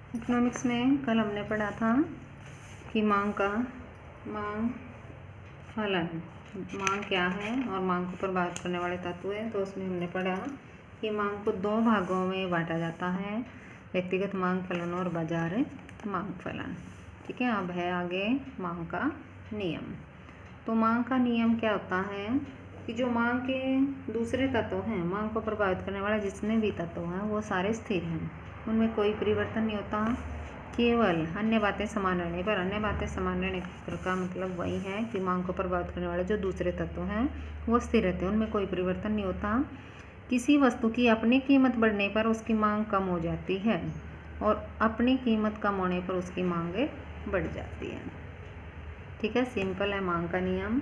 Economics में कल हमने पढ़ा था कि मांग फलन, मांग क्या है और मांग को प्रभावित करने वाले तत्व हैं। तो उसमें हमने पढ़ा कि मांग को दो भागों में बांटा जाता है, व्यक्तिगत मांग फलन और बाजार मांग फलन। ठीक है, अब है आगे मांग का नियम। तो मांग का नियम क्या होता है कि जो मांग के दूसरे तत्व हैं, मांग को प्रभावित करने वाले जितने भी तत्व हैं वो सारे स्थिर हैं, उनमें कोई परिवर्तन नहीं होता। केवल अन्य बातें समान रहने पर, अन्य बातें समान रहने का मतलब वही है कि मांग को प्रभावित करने वाले जो दूसरे तत्व हैं वो स्थिर रहते हैं, उनमें कोई परिवर्तन नहीं होता। किसी वस्तु की अपनी कीमत बढ़ने पर उसकी मांग कम हो जाती है और अपनी कीमत कम होने पर उसकी मांग बढ़ जाती है। ठीक है, सिंपल है मांग का नियम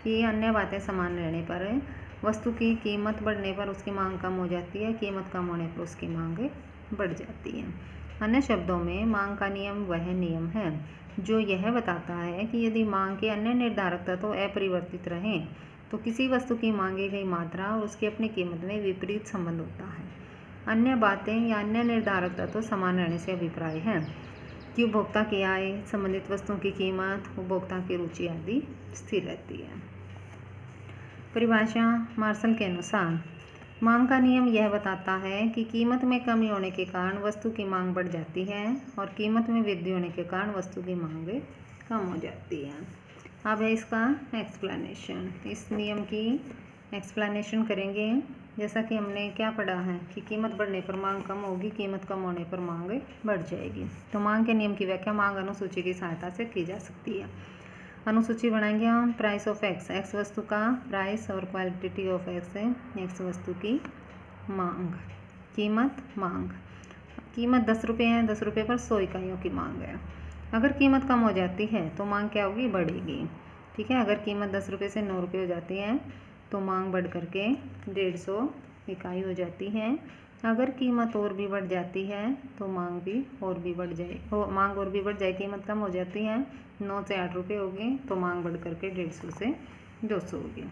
कि अन्य बातें समान रहने पर वस्तु की कीमत बढ़ने पर उसकी मांग कम हो जाती है, कीमत कम होने पर उसकी मांग बढ़ जाती है। अन्य शब्दों में मांग का नियम वह नियम है जो यह बताता है कि यदि मांग के अन्य निर्धारक तत्व अपरिवर्तित रहें तो किसी वस्तु की मांगी गई मात्रा और उसकी अपनी कीमत में विपरीत संबंध होता है। अन्य बातें या अन्य निर्धारक तत्व समान रहने से अभिप्राय है कि उपभोक्ता की आय, संबंधित वस्तुओं की कीमत, उपभोक्ता की रुचि आदि स्थिर रहती है। परिभाषा मार्शल के अनुसार मांग का नियम यह बताता है कि कीमत में कमी होने के कारण वस्तु की मांग बढ़ जाती है और कीमत में वृद्धि होने के कारण वस्तु की मांग कम हो जाती है। अब है इसका एक्सप्लेनेशन। इस नियम की एक्सप्लेनेशन करेंगे। जैसा कि हमने क्या पढ़ा है कि कीमत बढ़ने पर मांग कम होगी, कीमत कम होने पर मांग बढ़ जाएगी। तो मांग के नियम की व्याख्या मांग अनुसूची की सहायता से की जा सकती है। अनुसूची बनाएंगे हम। प्राइस ऑफ एक्स, एक्स वस्तु का प्राइस और क्वांटिटी ऑफ एक्स है एक्स वस्तु की मांग। कीमत मांग, कीमत 10 रुपये है, 10 रुपये पर 100 इकाइयों की मांग है। अगर कीमत कम हो जाती है तो मांग क्या होगी, बढ़ेगी। ठीक है, अगर कीमत 10 रुपये से 9 रुपये हो जाती है तो मांग बढ़ करके 150 इकाई हो जाती है। अगर कीमत और भी बढ़ जाती है तो मांग भी और भी बढ़ जाए, मांग और भी बढ़ जाए, कीमत कम हो जाती है, 9 से 8 रुपये होगी तो मांग बढ़ करके 150 से 200 होगी।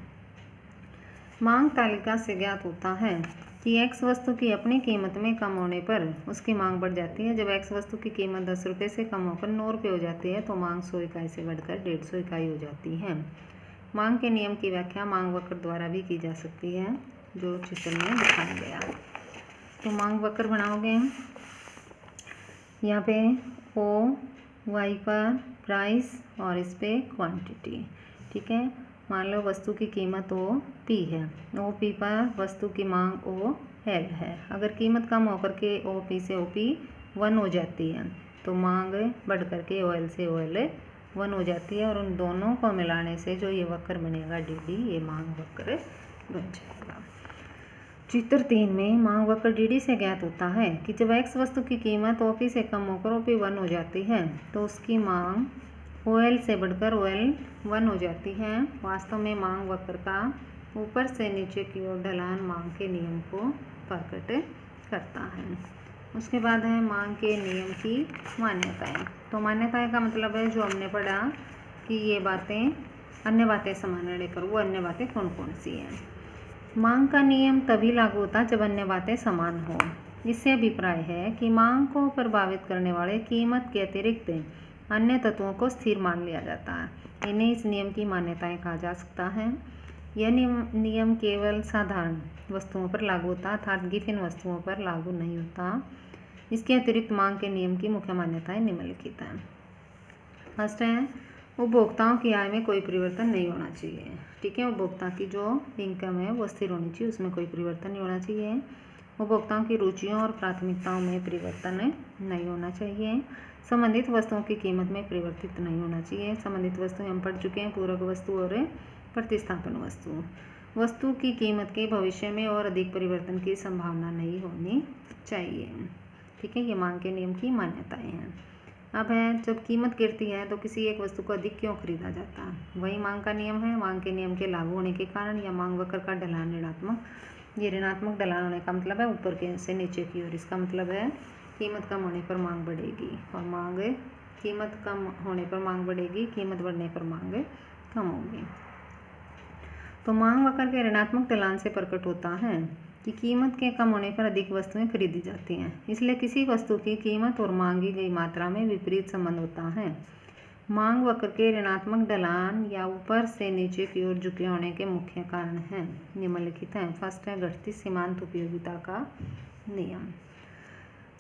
मांग तालिका से ज्ञात होता है कि एक्स वस्तु की अपनी कीमत में कम होने पर उसकी मांग बढ़ जाती है। जब एक्स वस्तु की कीमत 10 रुपये से कम होकर 9 रुपये हो जाती है तो मांग 100 इकाई से बढ़कर 150 इकाई हो जाती है। मांग के नियम की व्याख्या मांग वक्र द्वारा भी की जा सकती है, जो चित्र में दिखाया गया। तो मांग वक्र बनाओगे, यहाँ पे ओ वाई पर प्राइस और इस पे क्वांटिटी। ठीक है, मान लो वस्तु की कीमत ओ पी है, ओ पी पर वस्तु की मांग ओ एल है। अगर कीमत कम होकर के ओ पी से ओ पी 1 हो जाती है तो मांग बढ़ करके ओ एल से ओ एल 1 हो जाती है और उन दोनों को मिलाने से जो ये वक्र बनेगा डी डी, ये मांग वक्र बन जाएगा। चित्र 3 में मांग वक्र डी से ज्ञात होता है कि जब एक्स वस्तु की कीमत ओ पी से कम होकर ओ पी 1 हो जाती है तो उसकी मांग ओ एल से बढ़कर ओ एल 1 हो जाती है। वास्तव में मांग वक्र का ऊपर से नीचे की ओर ढलान मांग के नियम को प्रकट करता है। उसके बाद है मांग के नियम की मान्यताएं। तो मान्यताएं का मतलब है जो हमने पढ़ा कि ये बातें, अन्य बातें समान रहने पर, वो अन्य बातें कौन कौन सी हैं। मांग का नियम तभी लागू होता है जब अन्य बातें समान हो। इससे अभिप्राय है कि मांग को प्रभावित करने वाले कीमत के अतिरिक्त अन्य तत्वों को स्थिर मान लिया जाता है। इन्हें इस नियम की मान्यताएं कहा जा सकता है। यह नियम केवल साधारण वस्तुओं पर लागू होता है, अर्थात गिफिन वस्तुओं पर लागू नहीं होता। इसके अतिरिक्त मांग के नियम की मुख्य मान्यताएं निम्नलिखित हैं। फर्स्ट है, उपभोक्ताओं की आय में कोई परिवर्तन नहीं होना चाहिए। ठीक है, उपभोक्ता की जो इनकम है वो स्थिर होनी चाहिए, उसमें कोई परिवर्तन नहीं होना चाहिए। उपभोक्ताओं की रुचियों और प्राथमिकताओं में परिवर्तन नहीं होना चाहिए। संबंधित वस्तुओं की कीमत में परिवर्तित नहीं होना चाहिए। संबंधित वस्तु हम पढ़ चुके हैं, पूरक वस्तु और प्रतिस्थापन वस्तु। वस्तु की कीमत के भविष्य में और अधिक परिवर्तन की संभावना नहीं होनी चाहिए। ठीक है, ये मांग के नियम की मान्यताएं हैं। अब है, जब कीमत गिरती है तो किसी एक वस्तु को अधिक क्यों खरीदा जाता है, वही मांग का नियम है। मांग के नियम के लागू होने के कारण या मांग वक्र का ढलान ऋणात्मक, ये ऋणात्मक ढलान होने का मतलब है ऊपर के से नीचे की ओर। इसका मतलब है कीमत कम होने पर मांग बढ़ेगी और कीमत कम होने पर मांग बढ़ेगी, कीमत बढ़ने पर मांग कम होगी। तो मांग वक्र के ऋणात्मक ढलान से प्रकट होता है कि कीमत के कम होने पर अधिक वस्तुएं खरीदी जाती हैं, इसलिए किसी वस्तु की कीमत और मांगी गई मात्रा में विपरीत संबंध होता है। मांग वक्र के ऋणात्मक ढलान या ऊपर से नीचे की ओर झुके होने के मुख्य कारण हैं निम्नलिखित हैं। फर्स्ट है घटती सीमांत उपयोगिता का नियम।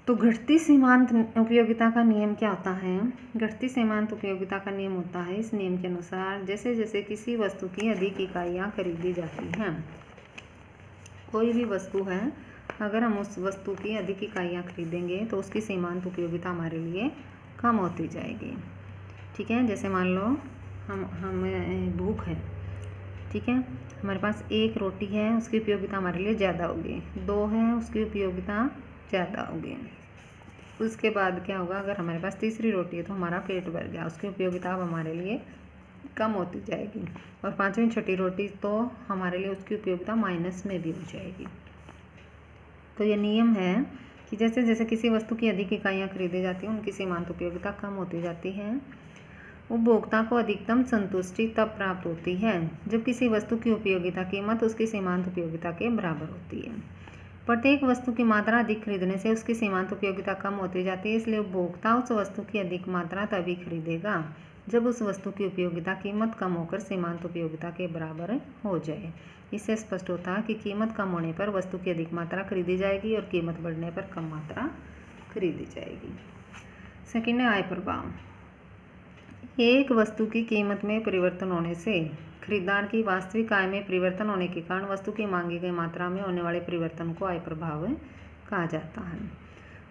तो घटती सीमांत उपयोगिता का नियम क्या होता है? घटती सीमांत उपयोगिता का नियम होता है, इस नियम के अनुसार जैसे जैसे किसी वस्तु की अधिक इकाइयाँ खरीदी जाती हैं, कोई भी वस्तु है, अगर हम उस वस्तु की अधिक इकाइयाँ खरीदेंगे तो उसकी सीमांत उपयोगिता हमारे लिए कम होती जाएगी। ठीक है, जैसे मान लो हमें भूख है, ठीक है, हमारे पास एक रोटी है, उसकी उपयोगिता हमारे लिए ज़्यादा होगी, दो है, उसकी उपयोगिता ज़्यादा होगी। उसके बाद क्या होगा, अगर हमारे पास तीसरी रोटी है तो हमारा पेट भर गया, उसकी उपयोगिता अब हमारे लिए कम होती जाएगी, और पांचवी छठी रोटी तो हमारे लिए उसकी उपयोगिता माइनस में भी हो जाएगी। तो ये नियम है कि जैसे जैसे किसी वस्तु की अधिक इकाइयाँ खरीदी जाती हैं उनकी सीमांत उपयोगिता कम होती जाती है। उपभोक्ता को अधिकतम संतुष्टि तब प्राप्त होती है जब किसी वस्तु की उपयोगिता कीमत उसकी सीमांत उपयोगिता के बराबर होती है। प्रत्येक वस्तु की मात्रा अधिक खरीदने से उसकी सीमांत उपयोगिता कम होती जाती है, इसलिए उपभोक्ता उस वस्तु की अधिक मात्रा तभी खरीदेगा जब उस वस्तु की उपयोगिता कीमत कम होकर सीमांत उपयोगिता के बराबर हो जाए। इससे स्पष्ट होता है कि कीमत कम होने पर वस्तु की अधिक मात्रा खरीदी जाएगी और कीमत बढ़ने पर कम मात्रा खरीदी जाएगी। सेकेंड है आय प्रभाव। एक वस्तु की कीमत में परिवर्तन होने से खरीदार की वास्तविक आय में परिवर्तन होने के कारण वस्तु की मांगी गई मात्रा में होने वाले परिवर्तन को आय प्रभाव कहा जाता है।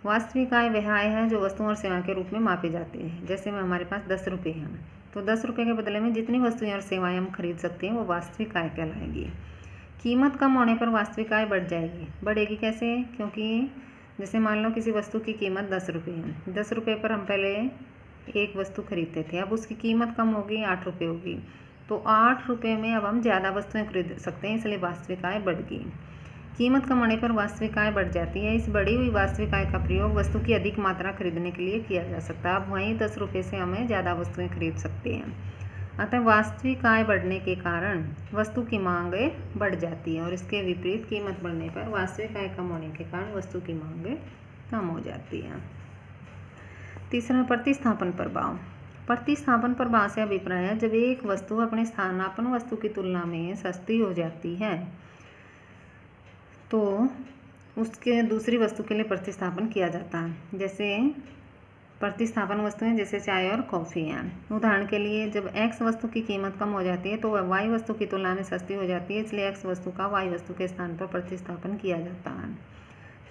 वास्तविक आय वह आय है जो वस्तुओं और सेवा के रूप में मापी जाती है। जैसे में हमारे पास 10 रुपये हैं तो 10 रुपये के बदले में जितनी वस्तुएं और सेवाएं हम खरीद सकते हैं वो वास्तविक आय कहलाएगी। कीमत कम होने पर वास्तविक आय बढ़ जाएगी। बढ़ेगी कैसे? क्योंकि जैसे मान लो किसी वस्तु की कीमत 10 रुपये है, 10 रुपये पर हम पहले एक वस्तु खरीदते थे, अब उसकी कीमत कम होगी, 8 रुपये होगी, तो 8 रुपये में अब हम ज़्यादा वस्तुएं खरीद सकते हैं, इसलिए वास्तविक आय बढ़ गई। कीमत कम होने पर वास्तविक आय बढ़ जाती है। इस बढ़ी हुई वास्तविक आय का प्रयोग वस्तु की अधिक मात्रा खरीदने के लिए किया जा सकता है। अब वहीं 10 रुपये से हमें ज़्यादा वस्तुएं खरीद सकते हैं। अतः वास्तविक आय बढ़ने के कारण वस्तु की मांग बढ़ जाती है और इसके विपरीत कीमत बढ़ने पर वास्तविक आय कम होने के कारण वस्तु की मांग कम हो जाती है। तीसरा प्रतिस्थापन प्रभाव। प्रतिस्थापन प्रभाव से अभिप्राय है जब एक वस्तु अपने स्थानापन्न वस्तु की तुलना में सस्ती हो जाती है तो उसके दूसरी वस्तु के लिए प्रतिस्थापन किया जाता है। जैसे प्रतिस्थापन वस्तुएं जैसे चाय और कॉफ़ी हैं। उदाहरण के लिए जब एक्स वस्तु की कीमत कम हो जाती है तो वह वाई वस्तु की तुलना में सस्ती हो जाती है, इसलिए एक्स वस्तु का वाई वस्तु के स्थान पर प्रतिस्थापन किया जाता है।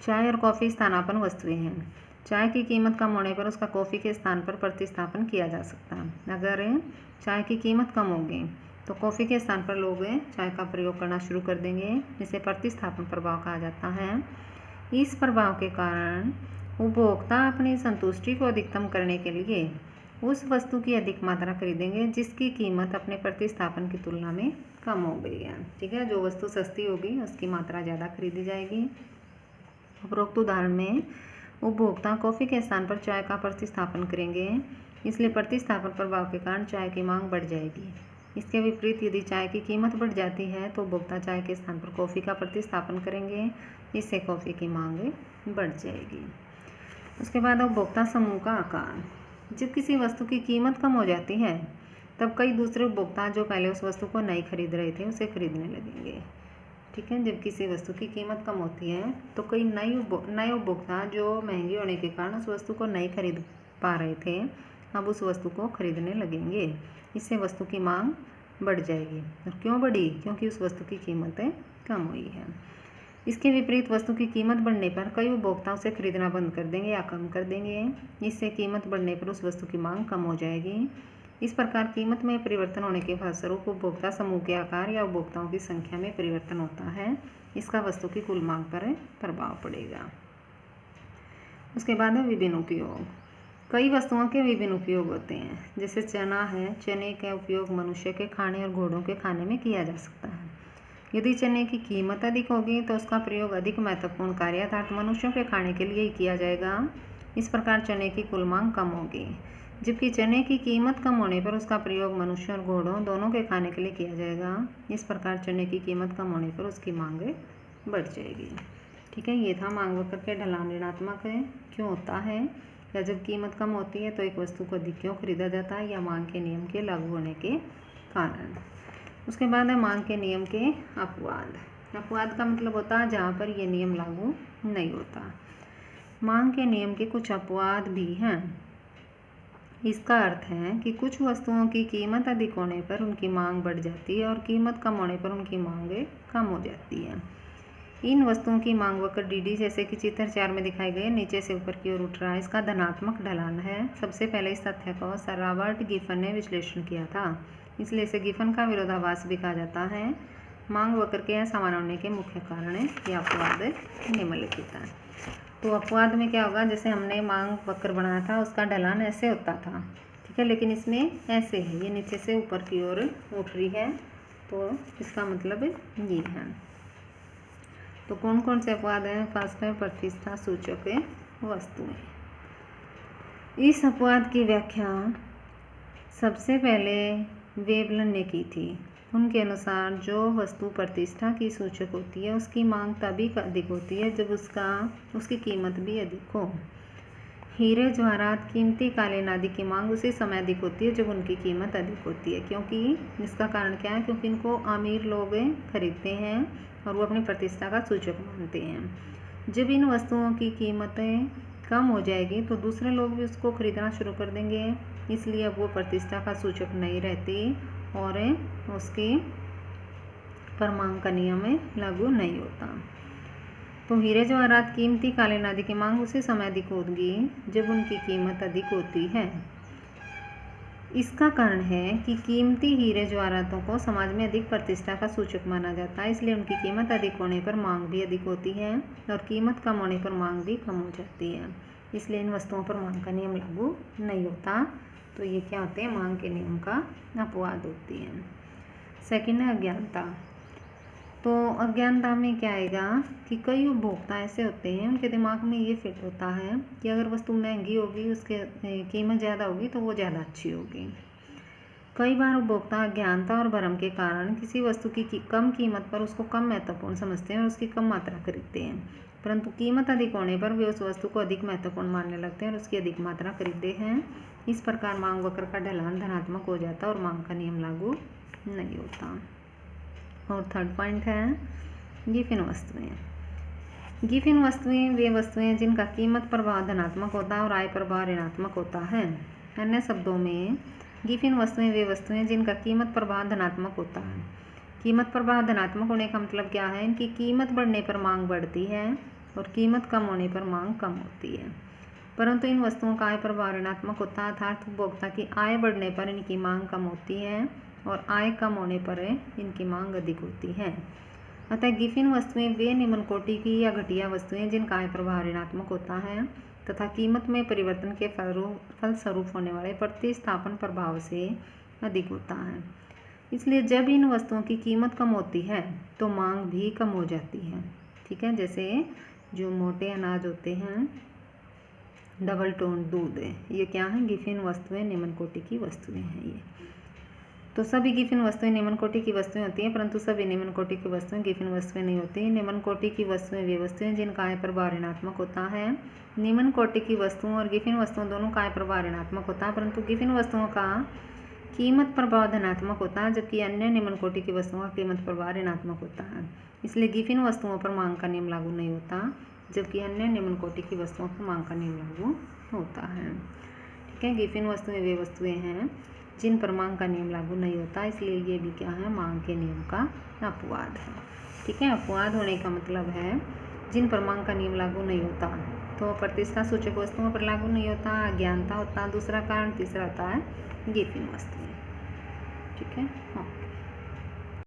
चाय और कॉफ़ी स्थानापन्न वस्तुएं हैं। चाय की कीमत कम होने पर उसका कॉफ़ी के स्थान पर प्रतिस्थापन किया जा सकता है। अगर चाय की कीमत कम होगी तो कॉफ़ी के स्थान पर लोग चाय का प्रयोग करना शुरू कर देंगे। इसे प्रतिस्थापन प्रभाव कहा जाता है। इस प्रभाव के कारण उपभोक्ता अपनी संतुष्टि को अधिकतम करने के लिए उस वस्तु की अधिक मात्रा खरीदेंगे जिसकी कीमत अपने प्रतिस्थापन की तुलना में कम हो गई है। ठीक है, जो वस्तु सस्ती होगी उसकी मात्रा ज़्यादा खरीदी जाएगी। उपरोक्त उदाहरण में उपभोक्ता कॉफ़ी के स्थान पर चाय का प्रतिस्थापन करेंगे, इसलिए प्रतिस्थापन प्रभाव के कारण चाय की मांग बढ़ जाएगी। इसके विपरीत यदि चाय की कीमत बढ़ जाती है तो उपभोक्ता चाय के स्थान पर कॉफ़ी का प्रतिस्थापन करेंगे, इससे कॉफ़ी की मांग बढ़ जाएगी। उसके बाद उपभोक्ता समूह का आकार। जब किसी वस्तु की कीमत कम हो जाती है तब कई दूसरे उपभोक्ता जो पहले उस वस्तु को नहीं खरीद रहे थे उसे खरीदने लगेंगे। ठीक है, जब किसी वस्तु की कीमत कम होती है तो कई नए उपभोक्ता जो महंगी होने के कारण उस वस्तु को नहीं खरीद पा रहे थे अब उस वस्तु को खरीदने लगेंगे। इससे वस्तु की मांग बढ़ जाएगी। और क्यों बढ़ी? क्योंकि उस वस्तु की कीमत कम हुई है। इसके विपरीत वस्तु की कीमत बढ़ने पर कई उपभोक्ता उसे खरीदना बंद कर देंगे या कम कर देंगे। इससे कीमत बढ़ने पर उस वस्तु की मांग कम हो जाएगी। इस प्रकार कीमत में परिवर्तन होने के फलस्वरूप उपभोक्ता समूह के आकार या उपभोक्ताओं की संख्या में परिवर्तन होता है। इसका वस्तु की कुल मांग पर प्रभाव पड़ेगा। उसके बाद है विभिन्न उपयोग। कई वस्तुओं के विभिन्न उपयोग होते हैं। जैसे चना है, चने का उपयोग मनुष्य के खाने और घोड़ों के खाने में किया जा सकता है। यदि चने की कीमत अधिक होगी तो उसका प्रयोग अधिक महत्वपूर्ण कार्य अर्थात मनुष्यों के खाने के लिए ही किया जाएगा। इस प्रकार चने की कुल मांग कम होगी, जबकि चने की कीमत कम होने पर उसका प्रयोग मनुष्यों और घोड़ों दोनों के खाने के लिए किया जाएगा। इस प्रकार चने की कीमत कम होने पर उसकी मांग बढ़ जाएगी। ठीक है, ये था मांग वक्र के ढलान ऋणात्मक है क्यों होता है, या जब कीमत कम होती है तो एक वस्तु को अधिक क्यों खरीदा जाता है, या मांग के नियम के लागू होने के कारण। उसके बाद है मांग के नियम के अपवाद। अपवाद का मतलब होता है जहाँ पर ये नियम लागू नहीं होता। मांग के नियम के कुछ अपवाद भी हैं। इसका अर्थ है कि कुछ वस्तुओं की कीमत अधिक होने पर उनकी मांग बढ़ जाती है और कीमत कम होने पर उनकी मांग कम हो जाती है। इन वस्तुओं की मांग वक्र डी जैसे कि चित्र 4 में दिखाई गए नीचे से ऊपर की ओर उठ रहा है, इसका धनात्मक ढलान है। सबसे पहले इस तथ्य को सर रॉबर्ट गिफन ने विश्लेषण किया था, इसलिए इसे गिफन का विरोधाभास भी कहा जाता है। मांग वक्र के असमान होने के मुख्य कारण ये अपवाद निम्नलिखित है। तो अपवाद में क्या होगा, जैसे हमने मांग वक्र बनाया था उसका ढलान ऐसे होता था, ठीक है, लेकिन इसमें ऐसे है, ये नीचे से ऊपर की ओर उठ रही है, तो इसका मतलब ये है। तो कौन कौन से अपवाद हैं, फर्स्ट है प्रतिष्ठा सूचक वस्तुएं। इस अपवाद की व्याख्या सबसे पहले वेवलन ने की थी। उनके अनुसार जो वस्तु प्रतिष्ठा की सूचक होती है उसकी मांग तभी अधिक होती है जब उसकी कीमत भी अधिक हो। हीरे जवाहरात कीमती कालीन आदि की मांग उसी समय अधिक होती है जब उनकी कीमत अधिक होती है, क्योंकि इसका कारण क्या है, क्योंकि इनको अमीर लोग खरीदते हैं और वो अपनी प्रतिष्ठा का सूचक मानते हैं। जब इन वस्तुओं की कीमतें कम हो जाएगी तो दूसरे लोग भी उसको खरीदना शुरू कर देंगे, इसलिए अब वो प्रतिष्ठा का सूचक नहीं रहती और उसकी पर मांग का नियम लागू नहीं होता। तो हीरे जवाहरात कीमती कालीन आदि की मांग उसी समय अधिक होगी जब उनकी कीमत अधिक होती है। इसका कारण है कि कीमती हीरे जवाहरातों को समाज में अधिक प्रतिष्ठा का सूचक माना जाता है, इसलिए उनकी कीमत अधिक होने पर मांग भी अधिक होती है और कीमत कम होने पर मांग भी कम हो जाती है, इसलिए इन वस्तुओं पर मांग का नियम लागू नहीं होता। तो ये क्या होते हैं, मांग के नियम का अपवाद होती है। सेकंड है अज्ञानता। तो अज्ञानता में क्या आएगा कि कई उपभोक्ता ऐसे होते हैं उनके दिमाग में ये फिट होता है कि अगर वस्तु महंगी होगी, उसके कीमत ज़्यादा होगी तो वो ज़्यादा अच्छी होगी। कई बार उपभोक्ता अज्ञानता और भ्रम के कारण किसी वस्तु की कम कीमत पर उसको कम महत्वपूर्ण समझते हैं और उसकी कम मात्रा खरीदते हैं, परंतु कीमत अधिक होने पर वे उस वस्तु को अधिक महत्वपूर्ण मानने लगते हैं और उसकी अधिक मात्रा खरीदते हैं। इस प्रकार मांग वक्र का ढलान धनात्मक हो जाता है और मांग का नियम लागू नहीं होता। और थर्ड पॉइंट है गिफिन वस्तुएं। गिफिन वस्तुएं वे वस्तुएं जिनका कीमत प्रभाव धनात्मक होता है और आय प्रभाव ऋणात्मक होता है। अन्य शब्दों में गिफिन वस्तुएं वे वस्तुएं जिनका कीमत प्रभाव धनात्मक होता है। कीमत प्रभाव धनात्मक होने का मतलब क्या है, इनकी कीमत बढ़ने पर मांग बढ़ती है और कीमत कम होने पर मांग कम होती है, परंतु इन वस्तुओं का आय प्रभाव ऋणात्मक होता है, अर्थात उपभोक्ता की आय बढ़ने पर इनकी मांग कम होती है और आय कम होने पर इनकी मांग अधिक होती है। अतः गिफिन वस्तुएं वे निम्न कोटि की या घटिया वस्तुएं जिनका आय प्रभाव ऋणात्मक होता है तथा कीमत में परिवर्तन के फलस्वरूप होने वाले प्रतिस्थापन प्रभाव से अधिक होता है। इसलिए जब इन वस्तुओं की कीमत कम होती है तो मांग भी कम हो जाती है। ठीक है, जैसे जो मोटे अनाज होते हैं, डबल टोन दूध, ये क्या है, गिफिन वस्तुएं निम्न कोटि की वस्तुएं हैं ये। तो सभी गिफिन वस्तुएं निम्न कोटि की वस्तुएं होती हैं, परंतु सभी निम्न कोटि की वस्तुएं गिफिन वस्तुएं नहीं होती। निम्न कोटि की वस्तुएं वे वस्तुएं जिनका आय प्रभाव ऋणात्मक होता है। निम्न कोटि की वस्तुओं और गिफिन वस्तुओं दोनों का आय प्रभाव ऋणात्मक होता है, परंतु गिफिन वस्तुओं का कीमत प्रभाव धनात्मक होता है, जबकि अन्य निम्न कोटि की वस्तुओं का कीमत प्रभाव ऋणात्मक होता है। इसलिए गिफिन वस्तुओं पर मांग का नियम लागू नहीं होता, जबकि अन्य निम्न कोटि की वस्तुओं पर मांग का नियम लागू होता है। ठीक है, गिफिन वस्तुएं वे वस्तुएं हैं जिन पर मांग का नियम लागू नहीं होता, इसलिए ये भी क्या है, मांग के नियम का अपवाद है। ठीक है, अपवाद होने का मतलब है जिन पर मांग का नियम लागू नहीं होता। तो प्रतिष्ठा सूचक वस्तुओं पर लागू नहीं होता, अज्ञानता होता दूसरा कारण, तीसरा होता है गिफिन वस्तुएं। ठीक है, हाँ।